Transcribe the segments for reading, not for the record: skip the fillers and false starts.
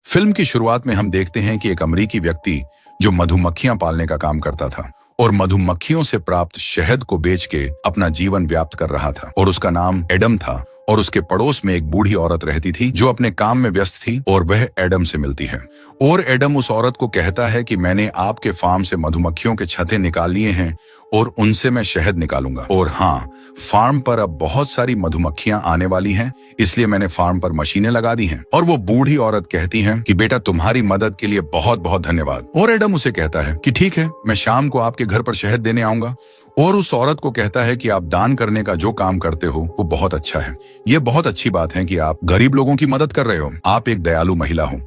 Film की शुरुआत में हम देखते हैं कि एक अमेरिकी व्यक्ति जो मधुमक्खियां पालने का काम करता था और मधुमक्खियों से प्राप्त शहद को बेच के अपना जीवन व्याप्त कर रहा था, और उसका नाम एडम था। और उसके पड़ोस में एक बूढ़ी औरत रहती थी जो अपने काम में व्यस्त थी, और वह एडम से मिलती है। और एडम उस औरत को कहता है कि मैंने आपके फार्म से मधुमक्खियों के छत्ते निकाल लिए हैं और उनसे मैं शहद निकालूंगा। और हाँ, फार्म पर अब बहुत सारी मधुमक्खियां आने वाली हैं, इसलिए मैंने फार्म पर मशीनें लगा दी हैं। और वो बूढ़ी औरत कहती है कि बेटा, तुम्हारी मदद के लिए बहुत बहुत धन्यवाद। और एडम उसे कहता है कि ठीक है, मैं शाम को आपके घर पर शहद देने आऊंगा। और उस औरत को कहता है कि आप दान करने का जो काम करते हो वो बहुत अच्छा है। ये बहुत अच्छी बात है कि आप गरीब लोगों की मदद कर रहे हो। आप एक दयालु महिला हो।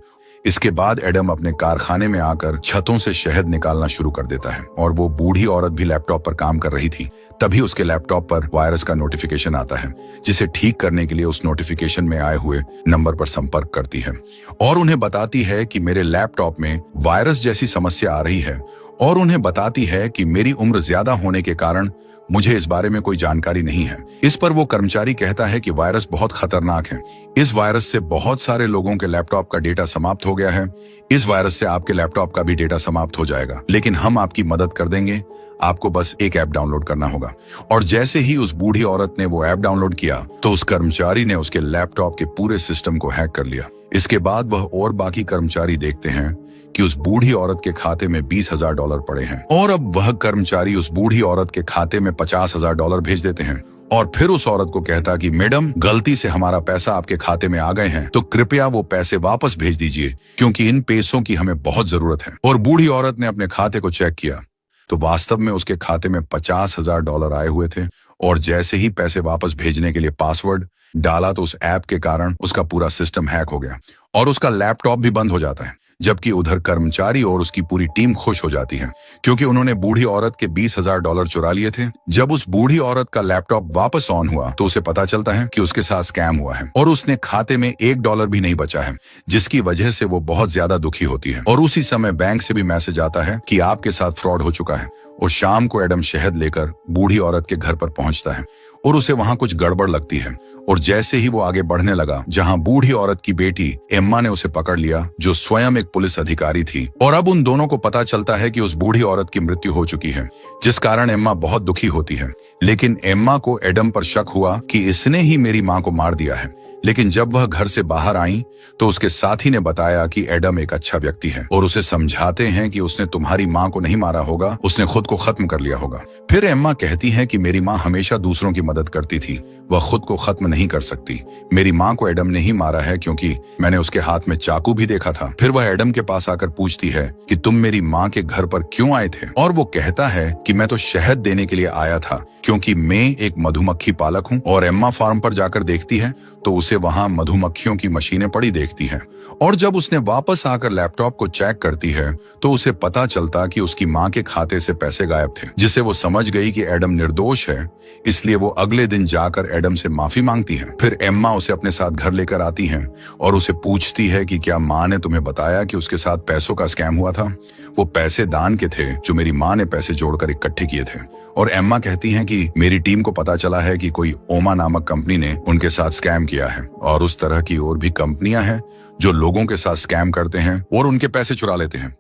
इसके बाद एडम अपने कारखाने में आकर छतों से शहद निकालना शुरू कर देता है, और वो बूढ़ी औरत भी लैपटॉप पर काम कर रही थी। तभी उसके लैपटॉप पर वायरस का नोटिफिकेशन आता है, जिसे ठीक करने के लिए उस नोटिफिकेशन में आए हुए नंबर पर संपर्क करती है और उन्हें बताती है कि मेरे लैपटॉप में वायरस जैसी समस्या आ रही है। और उन्हें बताती है कि मेरी उम्र ज्यादा होने के कारण मुझे इस बारे में कोई जानकारी नहीं है। इस पर वो कर्मचारी कहता है कि वायरस बहुत खतरनाक है। इस वायरस से बहुत सारे लोगों के लैपटॉप का डेटा समाप्त हो गया है। इस वायरस से आपके लैपटॉप का भी डेटा समाप्त हो जाएगा, लेकिन हम आपकी मदद कर देंगे। आपको बस एक ऐप डाउनलोड करना होगा। और जैसे ही उस बूढ़ी औरत ने वो ऐप डाउनलोड किया तो उस कर्मचारी ने उसके लैपटॉप के पूरे सिस्टम को हैक कर लिया। इसके बाद वह और बाकी कर्मचारी देखते हैं कि उस बूढ़ी औरत के खाते में $20,000 पड़े हैं, और अब वह कर्मचारी उस बूढ़ी औरत के खाते में $50,000 भेज देते हैं। और फिर उस औरत को कहता कि मैडम, गलती से हमारा पैसा आपके खाते में आ गए हैं, तो कृपया वो पैसे वापस भेज दीजिए, क्योंकि इन पैसों की हमें बहुत जरूरत है। और बूढ़ी औरत ने अपने खाते को चेक किया तो वास्तव में उसके खाते में $50,000 आए हुए थे। और जैसे ही पैसे वापस भेजने के लिए पासवर्ड डाला तो उस ऐप के कारण उसका पूरा सिस्टम हैक हो गया और उसका लैपटॉप भी बंद हो जाता है। जबकि उधर कर्मचारी और उसकी पूरी टीम खुश हो जाती है, क्योंकि उन्होंने बूढ़ी औरत के $20,000 चुरा लिए थे। जब उस बूढ़ी औरत का लैपटॉप वापस ऑन हुआ तो उसे पता चलता है कि उसके साथ स्कैम हुआ है और उसने खाते में $1 भी नहीं बचा है, जिसकी वजह से वो बहुत ज्यादा दुखी होती है। और उसी समय बैंक से भी मैसेज आता है कि आपके साथ फ्रॉड हो चुका है। और शाम को एडम शहद लेकर बूढ़ी औरत के घर पर पहुंचता है और उसे वहां कुछ गड़बड़ लगती है। और जैसे ही वो आगे बढ़ने लगा, जहां बूढ़ी औरत की बेटी एम्मा ने उसे पकड़ लिया, जो स्वयं एक पुलिस अधिकारी थी। और अब उन दोनों को पता चलता है कि उस बूढ़ी औरत की मृत्यु हो चुकी है, जिस कारण एम्मा बहुत दुखी होती है। लेकिन एम्मा को एडम पर शक हुआ कि इसने ही मेरी मां को मार दिया है। लेकिन जब वह घर से बाहर आई तो उसके साथी ने बताया कि एडम एक अच्छा व्यक्ति है और उसे समझाते हैं कि उसने तुम्हारी मां को नहीं मारा होगा, उसने खुद को खत्म कर लिया होगा। फिर एम्मा कहती है कि मेरी मां हमेशा दूसरों की मदद करती थी, वह खुद को खत्म नहीं कर सकती। मेरी मां को एडम ने ही मारा है, क्योंकि मैंने उसके हाथ में चाकू भी देखा था। फिर वह एडम के पास आकर पूछती है कि तुम मेरी मां के घर पर क्यों आए थे? और वो कहता है कि मैं तो शहद देने के लिए आया था, क्योंकि मैं एक मधुमक्खी पालक हूँ। और एम्मा फार्म पर जाकर देखती है तो उसे वहां मधुमक्खियों की मशीनें पड़ी देखती हैं। और जब उसने वापस आकर लैपटॉप को चेक करती है तो उसे पता चलता कि उसकी मां के खाते से पैसे गायब थे, जिससे वो समझ गई कि एडम निर्दोष है। इसलिए वो अगले दिन जाकर एडम से माफी मांगती है। फिर एम्मा उसे अपने साथ घर लेकर आती है और उसे पूछती है कि क्या मां ने तुम्हें बताया कि उसके साथ पैसों का स्कैम हुआ था? वो पैसे दान के थे जो मेरी मां ने पैसे जोड़कर इकट्ठे किए थे। और एम्मा कहती हैं कि मेरी टीम को पता चला है कि कोई ओमा नामक कंपनी ने उनके साथ स्कैम किया है, और उस तरह की और भी कंपनियां हैं जो लोगों के साथ स्कैम करते हैं और उनके पैसे चुरा लेते हैं।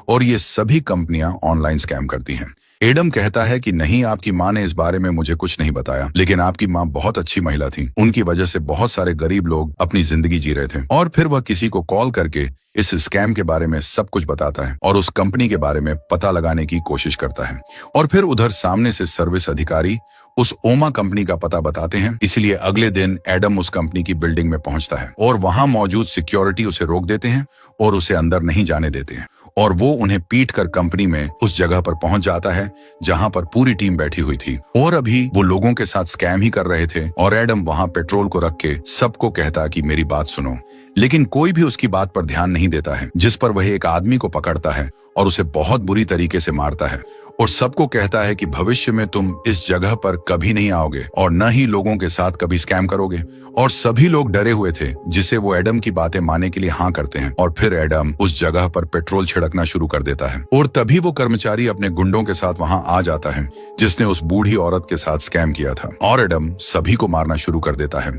और ये सभी कंपनियां ऑनलाइन स्कैम करती हैं। एडम कहता है कि नहीं, आपकी मां ने इस बारे में मुझे कुछ नहीं बताया, लेकिन आपकी मां बहुत अच्छी महिला थी। उनकी वजह से बहुत सारे गरीब लोग अपनी जिंदगी जी रहे थे। और फिर वह किसी को कॉल करके इस स्कैम के बारे में सब कुछ बताता है और उस कंपनी के बारे में पता लगाने की कोशिश करता है। और फिर उधर सामने से सर्विस अधिकारी उस ओमा कंपनी का पता बताते हैं। इसलिए अगले दिन एडम उस कंपनी की बिल्डिंग में पहुंचता है और वहां मौजूद सिक्योरिटी उसे रोक देते हैं और उसे अंदर नहीं जाने देते हैं। और वो उन्हें पीट कर कंपनी में उस जगह पर पहुंच जाता है जहां पर पूरी टीम बैठी हुई थी। और अभी वो लोगों के साथ स्कैम ही कर रहे थे। और एडम वहां पेट्रोल को रख के सबको कहता कि मेरी बात सुनो, लेकिन कोई भी उसकी बात पर ध्यान नहीं देता है। जिस पर वह एक आदमी को पकड़ता है और उसे बहुत बुरी तरीके से मारता है और सबको कहता है कि भविष्य में तुम इस जगह पर कभी नहीं आओगे और न ही लोगों के साथ कभी स्कैम करोगे। और सभी लोग डरे हुए थे, जिसे वो एडम की बातें मानने के लिए हाँ करते हैं। और फिर एडम उस जगह पर पेट्रोल छिड़कना शुरू कर देता है और तभी वो कर्मचारी अपने गुंडों के साथ वहां आ जाता है जिसने उस बूढ़ी औरत के साथ स्कैम किया था। और एडम सभी को मारना शुरू कर देता है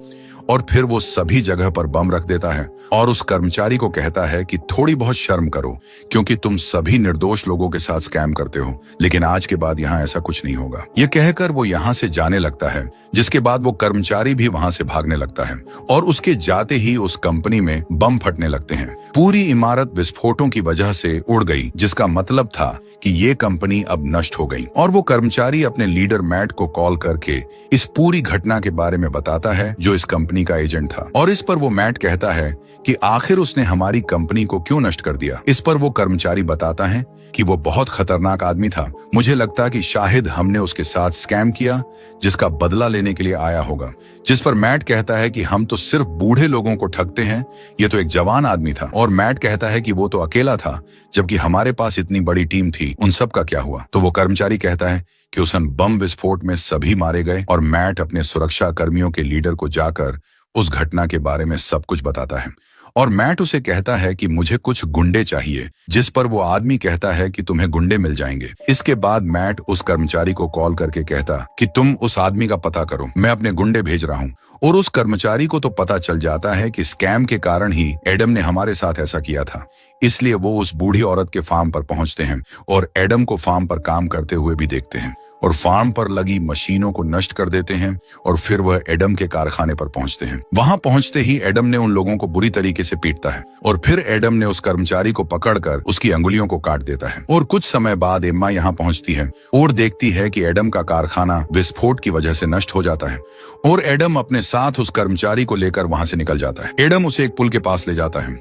और फिर वो सभी जगह पर बम रख देता है और उस कर्मचारी को कहता है कि थोड़ी बहुत शर्म करो, क्योंकि तुम सभी निर्दोष लोगों के साथ स्कैम करते हो, लेकिन आज के बाद यहाँ ऐसा कुछ नहीं होगा। ये कहकर वो यहाँ से जाने लगता है, जिसके बाद वो कर्मचारी भी वहां से भागने लगता है और उसके जाते ही उस कंपनी में बम फटने लगते हैं। पूरी इमारत विस्फोटों की वजह से उड़ गई, जिसका मतलब था कि ये कंपनी अब नष्ट हो गई। और वो कर्मचारी अपने लीडर मैट को कॉल करके इस पूरी घटना के बारे में बताता है, जो इस कंपनी का एजेंट था। और इस पर वो मैट कहता है कि आखिर उसने हमारी कंपनी को क्यों नष्ट कर दिया। इस पर वो कर्मचारी बताता है कि वो बहुत खतरनाक आदमी था, मुझे लगता कि शायद हमने उसके साथ स्कैम किया, जिसका बदला लेने के लिए आया होगा। जिस पर मैट कहता है कि हम तो सिर्फ बूढ़े लोगों को ठगते हैं, ये तो एक जवान आदमी था। और मैट कहता है कि वो तो अकेला था, जबकि हमारे पास इतनी बड़ी टीम थी, उन सब का क्या हुआ। तो वो कर्मचारी कहता है कि उस बम विस्फोट में सभी मारे गए। और मैट अपने सुरक्षा कर्मियों के लीडर को जाकर उस घटना के बारे में सब कुछ बताता है। और मैट उसे कहता है कि मुझे कुछ गुंडे चाहिए, जिस पर वो आदमी कहता है कि तुम्हें गुंडे मिल जाएंगे। इसके बाद मैट उस कर्मचारी को कॉल करके कहता कि तुम उस आदमी का पता करो, मैं अपने गुंडे भेज रहा हूँ। और उस कर्मचारी को तो पता चल जाता है कि स्कैम के कारण ही एडम ने हमारे साथ ऐसा किया था। इसलिए वो उस बूढ़ी औरत के फार्म पर पहुंचते हैं और एडम को फार्म पर काम करते हुए भी देखते हैं और फार्म पर लगी मशीनों को नष्ट कर देते हैं। और फिर वह एडम के कारखाने पर पहुंचते हैं। वहां पहुंचते ही एडम ने उन लोगों को बुरी तरीके से पीटता है और फिर एडम ने उस कर्मचारी को पकड़कर उसकी अंगुलियों को काट देता है। और कुछ समय बाद एम्मा यहां पहुंचती है और देखती है कि एडम का कारखाना विस्फोट की वजह से नष्ट हो जाता है और एडम अपने साथ उस कर्मचारी को लेकर वहां से निकल जाता है। एडम उसे एक पुल के पास ले जाता है,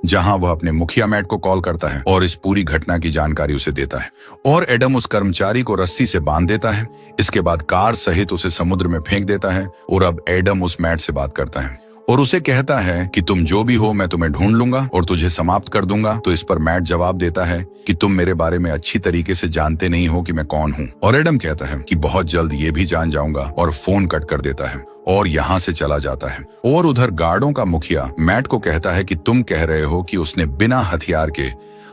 जहां वह अपने मुखिया मैट को कॉल करता है और इस पूरी घटना की जानकारी उसे देता है। और एडम उस कर्मचारी को रस्सी से बांध देता है। इसके बाद कार सहित उसे समुद्र में फेंक देता है। और अब एडम उस मैट से बात करता है और उसे कहता है कि तुम जो भी हो, मैं तुम्हें ढूंढ लूंगा और तुझे समाप्त कर दूंगा। तो इस पर मैट जवाब देता है कि तुम मेरे बारे में अच्छी तरीके से जानते नहीं हो कि मैं कौन हूँ। और एडम कहता है कि बहुत जल्द ये भी जान जाऊंगा और फोन कट कर देता है और यहाँ से चला जाता है। और उधर गार्डों का मुखिया मैट को कहता है कि तुम कह रहे हो कि उसने बिना हथियार के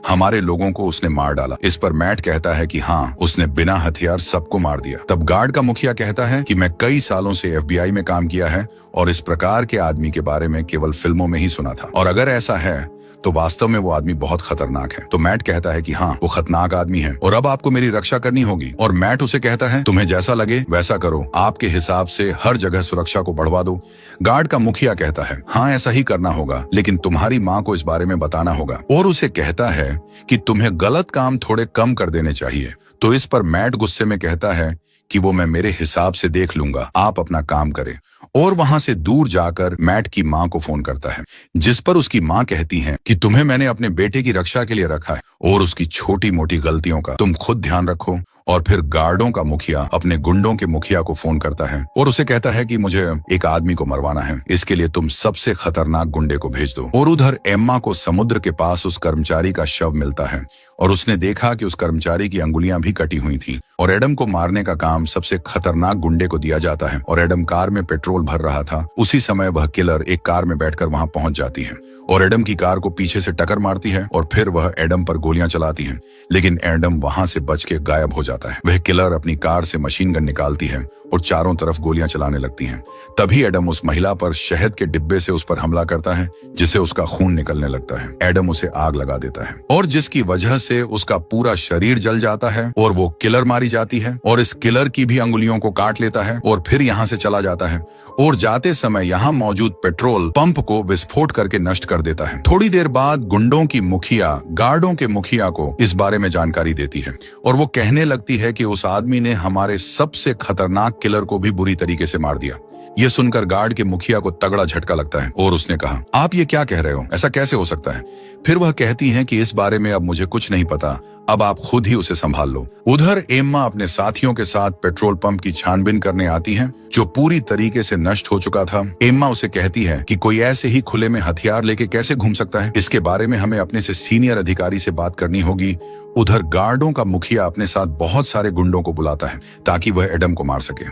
हमारे लोगों को उसने मार डाला। इस पर मैट कहता है कि हाँ, उसने बिना हथियार सबको मार दिया। तब गार्ड का मुखिया कहता है कि मैं कई सालों से FBI में काम किया है और इस प्रकार के आदमी के बारे में केवल फिल्मों में ही सुना था, और अगर ऐसा है तो वास्तव में वो आदमी बहुत खतरनाक है। तो मैट कहता है कि हाँ, वो खतरनाक आदमी है और अब आपको मेरी रक्षा करनी होगी। और मैट उसे कहता है तुम्हें जैसा लगे वैसा करो, आपके हिसाब से हर जगह सुरक्षा को बढ़वा दो। गार्ड का मुखिया कहता है हाँ, ऐसा ही करना होगा, लेकिन तुम्हारी माँ को इस बारे में बताना होगा। और उसे कहता है कि तुम्हें गलत काम थोड़े कम कर देने चाहिए। तो इस पर मैट गुस्से में कहता है कि वो मैं मेरे हिसाब से देख लूंगा, आप अपना काम करें। और वहां से दूर जाकर मैट की माँ को फोन करता है, जिस पर उसकी माँ कहती है कि तुम्हें मैंने अपने बेटे की रक्षा के लिए रखा है और उसकी छोटी मोटी गलतियों का तुम खुद ध्यान रखो। और फिर गार्डों का मुखिया अपने गुंडों के मुखिया को फोन करता है और उसे कहता है कि मुझे एक आदमी को मरवाना है, इसके लिए तुम सबसे खतरनाक गुंडे को भेज दो। और उधर एम्मा को समुद्र के पास उस कर्मचारी का शव मिलता है और उसने देखा कि उस कर्मचारी की अंगुलियां भी कटी हुई थी। और एडम को मारने का काम सबसे खतरनाक गुंडे को दिया जाता है और एडम कार में पेट्रोल भर रहा था। उसी समय वह किलर एक कार में बैठकर वहां पहुंच जाती है और एडम की कार को पीछे से टक्कर मारती है और फिर वह एडम पर गोलियां चलाती है, लेकिन एडम वहां से बच के गायब हो जाता है। वह किलर अपनी कार से मशीन गन निकालती है और चारों तरफ गोलियां चलाने लगती हैं। तभी एडम उस महिला पर शहद के डिब्बे से उस पर हमला करता है, जिससे उसका खून निकलने लगता है। एडम उसे आग लगा देता है और जिसकी वजह से उसका पूरा शरीर जल जाता है और वो किलर मारी जाती है और इस किलर की भी अंगुलियों को काट लेता है और फिर यहाँ से चला जाता है और जाते समय यहाँ मौजूद पेट्रोल पंप को विस्फोट करके नष्ट कर देता है। थोड़ी देर बाद गुंडों की मुखिया गार्डों के मुखिया को इस बारे में जानकारी देती है और वो कहने लगती है कि उस आदमी ने हमारे सबसे खतरनाक किलर को भी बुरी तरीके से मार दिया। ये सुनकर गार्ड के मुखिया को तगड़ा झटका लगता है और उसने कहा आप ये क्या कह रहे हो, ऐसा कैसे हो सकता है। फिर वह कहती हैं कि इस बारे में अब मुझे कुछ नहीं पता, अब आप खुद ही उसे संभाल लो। उधर एम्मा अपने साथियों के साथ पेट्रोल पंप की छानबीन करने आती है जो पूरी तरीके से नष्ट हो चुका था। एम्मा उसे कहती है कि कोई ऐसे ही खुले में हथियार लेके कैसे घूम सकता है, इसके बारे में हमें अपने से सीनियर अधिकारी से बात करनी होगी। उधर गार्डों का मुखिया अपने साथ बहुत सारे गुंडों को बुलाता है ताकि वह एडम को मार सके।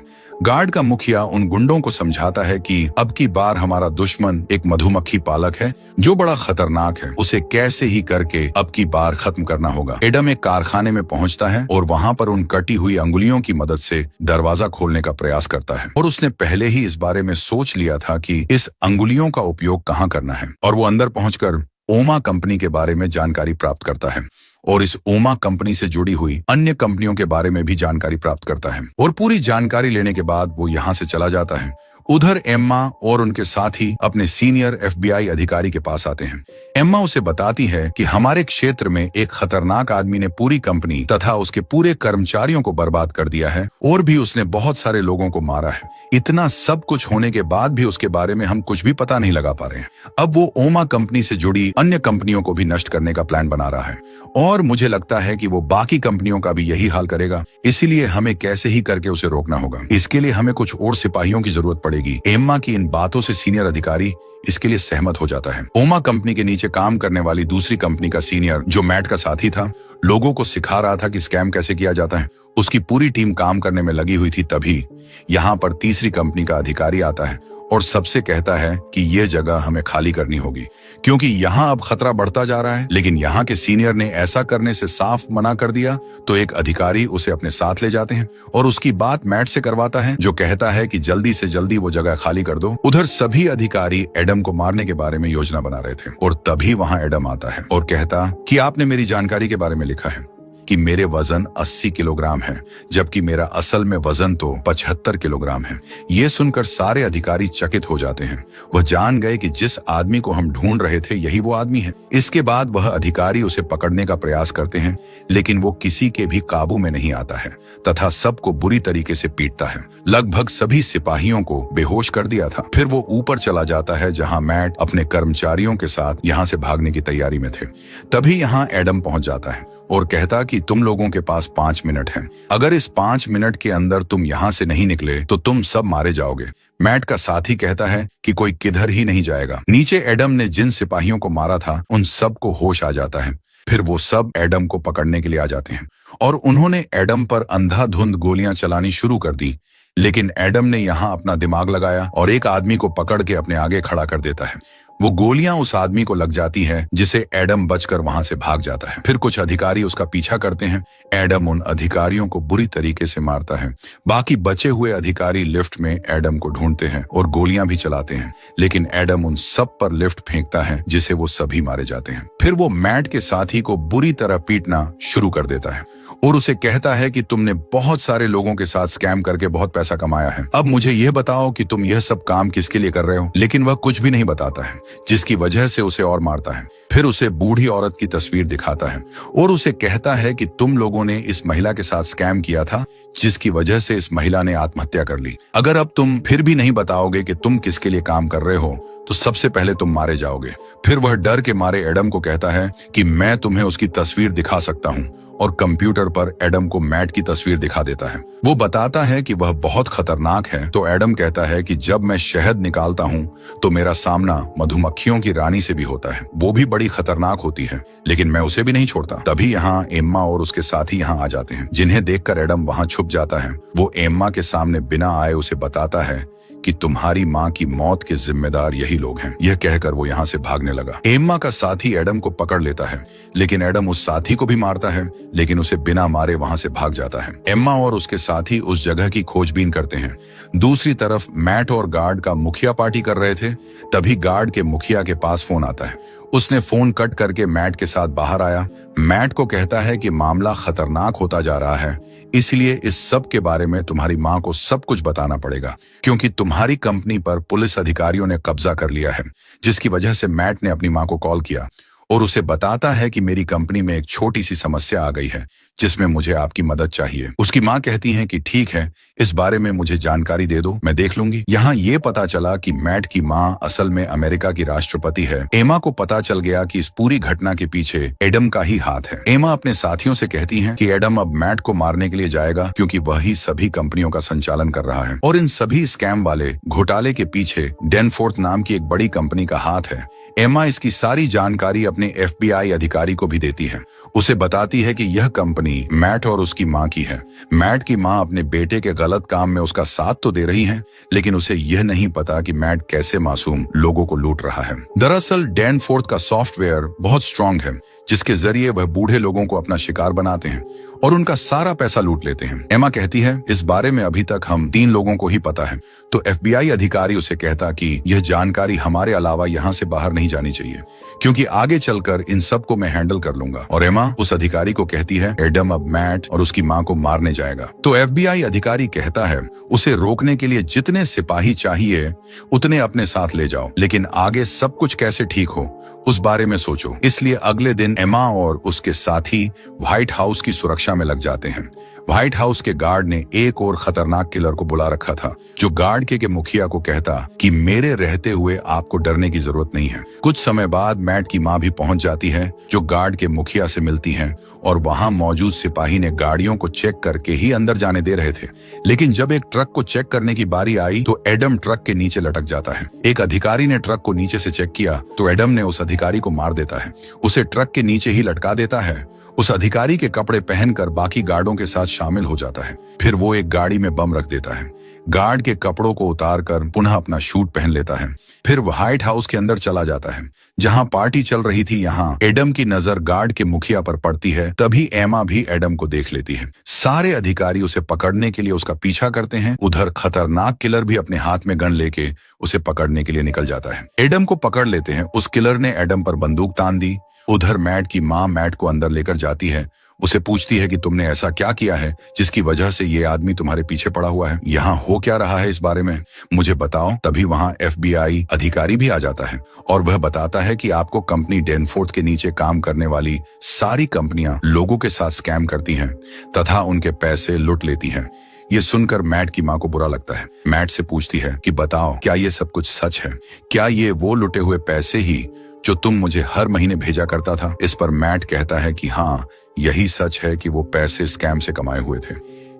गार्ड का मुखिया उन गुंडों को समझाता है कि अब की बार हमारा दुश्मन एक मधुमक्खी पालक है जो बड़ा खतरनाक है, उसे कैसे ही करके अब की बार खत्म करना होगा। एडम एक कारखाने में पहुंचता है और वहां पर उन कटी हुई अंगुलियों की मदद से दरवाजा खोलने का प्रयास करता है और उसने पहले ही इस बारे में सोच लिया था कि इस अंगुलियों का उपयोग कहाँ करना है। और वो अंदर पहुंचकर ओमा कंपनी के बारे में जानकारी प्राप्त करता है और इस ओमा कंपनी से जुड़ी हुई अन्य कंपनियों के बारे में भी जानकारी प्राप्त करता है। और पूरी जानकारी लेने के बाद वो यहाँ से चला जाता है। उधर एम्मा और उनके साथी अपने सीनियर एफबीआई अधिकारी के पास आते हैं। एम्मा उसे बताती है कि हमारे क्षेत्र में एक खतरनाक आदमी ने पूरी कंपनी तथा उसके पूरे कर्मचारियों को बर्बाद कर दिया है और भी उसने बहुत सारे लोगों को मारा है। इतना सब कुछ होने के बाद भी उसके बारे में हम कुछ भी पता नहीं लगा पा रहे हैं। अब वो ओमा कंपनी से जुड़ी अन्य कंपनियों को भी नष्ट करने का प्लान बना रहा है और मुझे लगता है कि वो बाकी कंपनियों का भी यही हाल करेगा। इसीलिए हमें कैसे ही करके उसे रोकना होगा। इसके लिए हमें कुछ और सिपाहियों की जरूरत पड़ेगी। एम्मा की इन बातों से सीनियर अधिकारी इसके लिए सहमत हो जाता है। ओमा कंपनी के नीचे काम करने वाली दूसरी कंपनी का सीनियर जो मैट का साथी था, लोगों को सिखा रहा था कि स्कैम कैसे किया जाता है। उसकी पूरी टीम काम करने में लगी हुई थी। तभी यहाँ पर तीसरी कंपनी का अधिकारी आता है और सबसे कहता है कि यह जगह हमें खाली करनी होगी क्योंकि यहाँ अब खतरा बढ़ता जा रहा है। लेकिन यहाँ के सीनियर ने ऐसा करने से साफ मना कर दिया तो एक अधिकारी उसे अपने साथ ले जाते हैं और उसकी बात मैट से करवाता है जो कहता है कि जल्दी से जल्दी वो जगह खाली कर दो। उधर सभी अधिकारी एडम को मारने के बारे में योजना बना रहे थे और तभी वहां एडम आता है और कहता कि आपने मेरी जानकारी के बारे में लिखा है कि मेरे वजन 80 किलोग्राम है जबकि मेरा असल में वजन तो 75 किलोग्राम है। ये सुनकर सारे अधिकारी चकित हो जाते हैं। वह जान गए कि जिस आदमी को हम ढूंढ रहे थे यही वो आदमी है। इसके बाद वह अधिकारी उसे पकड़ने का प्रयास करते हैं लेकिन वो किसी के भी काबू में नहीं आता है तथा सबको बुरी तरीके से पीटता है। लगभग सभी सिपाहियों को बेहोश कर दिया था। फिर वो ऊपर चला जाता है जहाँ मैट अपने कर्मचारियों के साथ यहाँ से भागने की तैयारी में थे। तभी यहाँ एडम पहुंच जाता है और कहता कि तुम लोगों के पास 5 मिनट हैं। अगर इस 5 मिनट के अंदर तुम यहाँ से नहीं निकले तो तुम सब मारे जाओगे। मैट का साथी कहता है कि कोई किधर ही नहीं जाएगा। नीचे एडम ने जिन सिपाहियों को मारा था उन सबको होश आ जाता है। फिर वो सब एडम को पकड़ने के लिए आ जाते हैं और उन्होंने एडम पर अंधाधुंध गोलियां चलानी शुरू कर दी। लेकिन एडम ने यहाँ अपना दिमाग लगाया और एक आदमी को पकड़ के अपने आगे खड़ा कर देता है। वो गोलियां उस आदमी को लग जाती है जिसे एडम बचकर वहां से भाग जाता है। फिर कुछ अधिकारी उसका पीछा करते हैं। एडम उन अधिकारियों को बुरी तरीके से मारता है। बाकी बचे हुए अधिकारी लिफ्ट में एडम को ढूंढते हैं और गोलियां भी चलाते हैं लेकिन एडम उन सब पर लिफ्ट फेंकता है जिसे वो सभी मारे जाते हैं। फिर वो मैट के साथी को बुरी तरह पीटना शुरू कर देता है और उसे कहता है कि तुमने बहुत सारे लोगों के साथ स्कैम करके बहुत पैसा कमाया है। अब मुझे यह बताओ कि तुम यह सब काम किसके लिए कर रहे हो। लेकिन वह कुछ भी नहीं बताता है जिसकी वजह से उसे और मारता है। फिर उसे बूढ़ी औरत की तस्वीर दिखाता है और उसे कहता है कि तुम लोगों ने इस महिला के साथ स्कैम किया था जिसकी वजह से इस महिला ने आत्महत्या कर ली। अगर अब तुम फिर भी नहीं बताओगे कि तुम किसके लिए काम कर रहे हो तो सबसे पहले तुम मारे जाओगे। फिर वह डर के मारे एडम को कहता है कि मैं तुम्हें उसकी तस्वीर दिखा सकता हूँ और कंप्यूटर पर एडम को मैट की तस्वीर दिखा देता है। वो बताता है कि वह बहुत खतरनाक है तो एडम कहता है कि जब मैं शहद निकालता हूँ तो मेरा सामना मधुमक्खियों की रानी से भी होता है। वो भी बड़ी खतरनाक होती है लेकिन मैं उसे भी नहीं छोड़ता। तभी यहाँ एम्मा और उसके साथी यहाँ आ जाते हैं जिन्हें देखकर एडम वहाँ छुप जाता है। वो एम्मा के सामने बिना आए उसे बताता है कि तुम्हारी माँ की मौत के जिम्मेदार यही लोग हैं। यह कहकर वो यहाँ से भागने लगा। एम्मा का साथी एडम को पकड़ लेता है लेकिन एडम उस साथी को भी मारता है लेकिन उसे बिना मारे वहां से भाग जाता है। एम्मा और उसके साथी उस जगह की खोजबीन करते हैं। दूसरी तरफ मैट और गार्ड का मुखिया पार्टी कर रहे थे। तभी गार्ड के मुखिया के पास फोन आता है। उसने फोन कट करके मैट के साथ बाहर आया। मैट को कहता है कि मामला खतरनाक होता जा रहा है, इसलिए इस सब के बारे में तुम्हारी माँ को सब कुछ बताना पड़ेगा क्योंकि तुम्हारी कंपनी पर पुलिस अधिकारियों ने कब्जा कर लिया है। जिसकी वजह से मैट ने अपनी माँ को कॉल किया और उसे बताता है कि मेरी कंपनी में एक छोटी सी समस्या आ गई है जिसमें मुझे आपकी मदद चाहिए। उसकी माँ कहती है कि ठीक है, इस बारे में मुझे जानकारी दे दो, मैं देख लूंगी। यहाँ ये पता चला कि मैट की माँ असल में अमेरिका की राष्ट्रपति है। एमा को पता चल गया कि इस पूरी घटना के पीछे एडम का ही हाथ है। एमा अपने साथियों से कहती है कि एडम अब मैट को मारने के लिए जाएगा, क्योंकि वही सभी कंपनियों का संचालन कर रहा है और इन सभी स्कैम वाले घोटाले के पीछे डैनफोर्थ नाम की एक बड़ी कंपनी का हाथ है। एमा इसकी सारी जानकारी अपने FBI अधिकारी को भी देती है। उसे बताती है कि यह कंपनी मैट और उसकी माँ की है। मैट की माँ अपने बेटे के गलत काम में उसका साथ तो दे रही है, लेकिन उसे यह नहीं पता कि मैट कैसे मासूम लोगों को लूट रहा है। दरअसल डैनफोर्थ का सॉफ्टवेयर बहुत स्ट्रांग है, जिसके जरिए वह बूढ़े लोगों को अपना शिकार बनाते हैं और उनका सारा पैसा लूट लेते हैं। एमा कहती है, इस बारे में अभी तक हम 3 लोगों को ही पता है। तो FBI अधिकारी उसे कहता कि यह जानकारी हमारे अलावा यहाँ से बाहर नहीं जानी चाहिए, क्योंकि आगे चलकर इन सब को मैं हैंडल कर लूंगा। और एमा उस अधिकारी को कहती है, एडम अब मैट और उसकी माँ को मारने जाएगा। तो FBI अधिकारी कहता है, उसे रोकने के लिए जितने सिपाही चाहिए उतने अपने साथ ले जाओ, लेकिन आगे सब कुछ कैसे ठीक हो उस बारे में सोचो। इसलिए अगले दिन एमा और उसके साथी व्हाइट हाउस की सुरक्षा में लग जाते हैं। व्हाइट हाउस के गार्ड ने एक और खतरनाक किलर को बुला रखा था, जो गार्ड के मुखिया को कहता कि मेरे रहते हुए आपको डरने की जरूरत नहीं है। कुछ समय बाद मैट की माँ भी पहुंच जाती है, जो गार्ड के मुखिया से मिलती है, और वहां मौजूद सिपाही ने गाड़ियों को चेक करके ही अंदर जाने दे रहे थे। लेकिन जब एक ट्रक को चेक करने की बारी आई तो एडम ट्रक के नीचे लटक जाता है। एक अधिकारी ने ट्रक को नीचे से चेक किया तो एडम ने उस अधिकारी को मार देता है, उसे ट्रक के नीचे ही लटका देता है। उस अधिकारी के कपड़े पहनकर बाकी गार्डों के साथ शामिल हो जाता है। फिर वो एक गाड़ी में बम रख देता है। गार्ड के कपड़ों को उतारकर पुनः अपना शूट पहन लेता है। फिर व्हाइट हाउस के अंदर चला जाता है, जहां पार्टी चल रही थी। यहाँ एडम की नजर गार्ड के मुखिया पर पड़ती है। तभी एमा भी एडम को देख लेती है। सारे अधिकारी उसे पकड़ने के लिए उसका पीछा करते हैं। उधर खतरनाक किलर भी अपने हाथ में गन लेके उसे पकड़ने के लिए निकल जाता है। एडम को पकड़ लेते हैं। उस किलर ने एडम पर बंदूक तान दी। उधर मैट की माँ मैट को अंदर लेकर जाती है। उसे पूछती है कि तुमने ऐसा क्या किया है जिसकी वजह से ये आदमी तुम्हारे पीछे पड़ा हुआ है, यहाँ हो क्या रहा है, इस बारे में मुझे बताओ। तभी वहाँ FBI अधिकारी भी आ जाता है और वह बताता है कि आपको कंपनी डैनफोर्थ के नीचे काम करने वाली सारी कंपनियां लोगों के साथ स्कैम करती हैं तथा उनके पैसे लूट लेती हैं। ये सुनकर मैट की माँ को बुरा लगता है। मैट से पूछती है कि बताओ, क्या ये सब कुछ सच है? क्या ये वो लुटे हुए पैसे ही जो तुम मुझे हर महीने भेजा करता था? इस पर मैट कहता है कि हाँ, यही सच है कि वो पैसे स्कैम से कमाए हुए थे।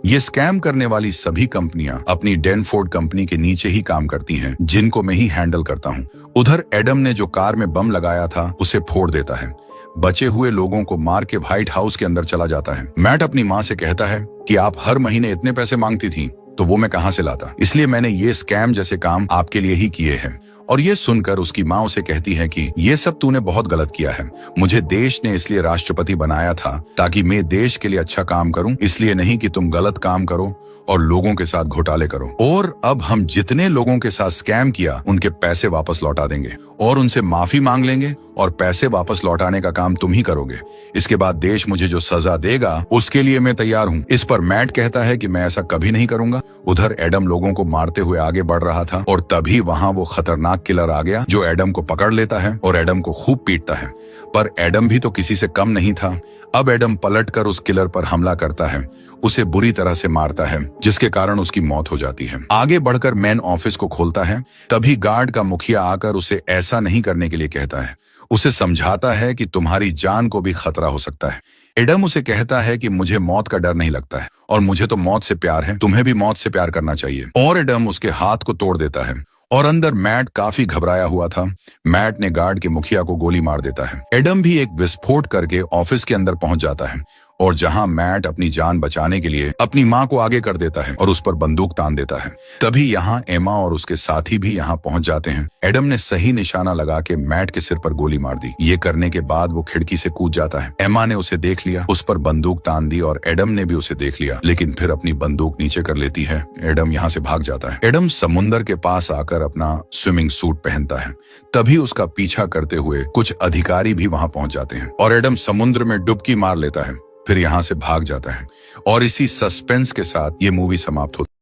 ये स्कैम करने वाली सभी कंपनियां अपनी डैनफोर्थ कंपनी के नीचे ही काम करती हैं, जिनको मैं ही हैंडल करता हूँ। उधर एडम ने जो कार में बम लगाया था उसे फोड़ देता है। बचे हुए लोगों को मार के व्हाइट हाउस के अंदर चला जाता है। मैट अपनी माँ से कहता है कि आप हर महीने इतने पैसे मांगती थी, तो वो मैं कहां से लाता, इसलिए मैंने ये स्कैम जैसे काम आपके लिए ही किए हैं। और ये सुनकर उसकी माँ उसे कहती है कि ये सब तूने बहुत गलत किया है। मुझे देश ने इसलिए राष्ट्रपति बनाया था ताकि मैं देश के लिए अच्छा काम करूं, इसलिए नहीं कि तुम गलत काम करो और लोगों के साथ घोटाले करो। और अब हम जितने लोगों के साथ स्कैम किया उनके पैसे वापस लौटा देंगे और उनसे माफी मांग लेंगे और पैसे वापस लौटाने का काम तुम ही करोगे। इसके बाद देश मुझे जो सजा देगा उसके लिए मैं तैयार हूँ। इस पर मैट कहता है कि मैं ऐसा कभी नहीं करूंगा। उधर एडम लोगों को मारते हुए आगे बढ़ रहा था और तभी वहां वो खतरनाक किलर आ गया, जो एडम को पकड़ लेता है और एडम को खूब पीटता है। पर एडम भी तो किसी से कम नहीं था। अब एडम पलटकर उस किलर पर हमला करता है, उसे बुरी तरह से मारता है, जिसके कारण उसकी मौत हो जाती है। आगे बढ़कर मैन ऑफिस को खोलता है। तभी गार्ड का मुखिया आकर उसे ऐसा नहीं करने के लिए कहता है। उसे समझाता है कि तुम्हारी जान को भी खतरा हो सकता है। एडम उसे कहता है कि मुझे मौत का डर नहीं लगता है और मुझे तो मौत से प्यार है, तुम्हें भी मौत से प्यार करना चाहिए। और एडम उसके हाथ को तोड़ देता है और अंदर मैट काफी घबराया हुआ था। मैट ने गार्ड के मुखिया को गोली मार देता है। एडम भी एक विस्फोट करके ऑफिस के अंदर पहुंच जाता है और जहां मैट अपनी जान बचाने के लिए अपनी मां को आगे कर देता है और उस पर बंदूक तान देता है। तभी यहाँ एमा और उसके साथी भी यहाँ पहुंच जाते हैं। एडम ने सही निशाना लगा के मैट के सिर पर गोली मार दी। ये करने के बाद वो खिड़की से कूद जाता है। एमा ने उसे देख लिया, उस पर बंदूक तान दी और एडम ने भी उसे देख लिया, लेकिन फिर अपनी बंदूक नीचे कर लेती है। एडम यहाँ से भाग जाता है। एडम समुन्दर के पास आकर अपना स्विमिंग सूट पहनता है। तभी उसका पीछा करते हुए कुछ अधिकारी भी वहां पहुंच जाते हैं और एडम समुद्र में डुबकी मार लेता है, फिर यहाँ से भाग जाता है। और इसी सस्पेंस के साथ ये मूवी समाप्त होती है।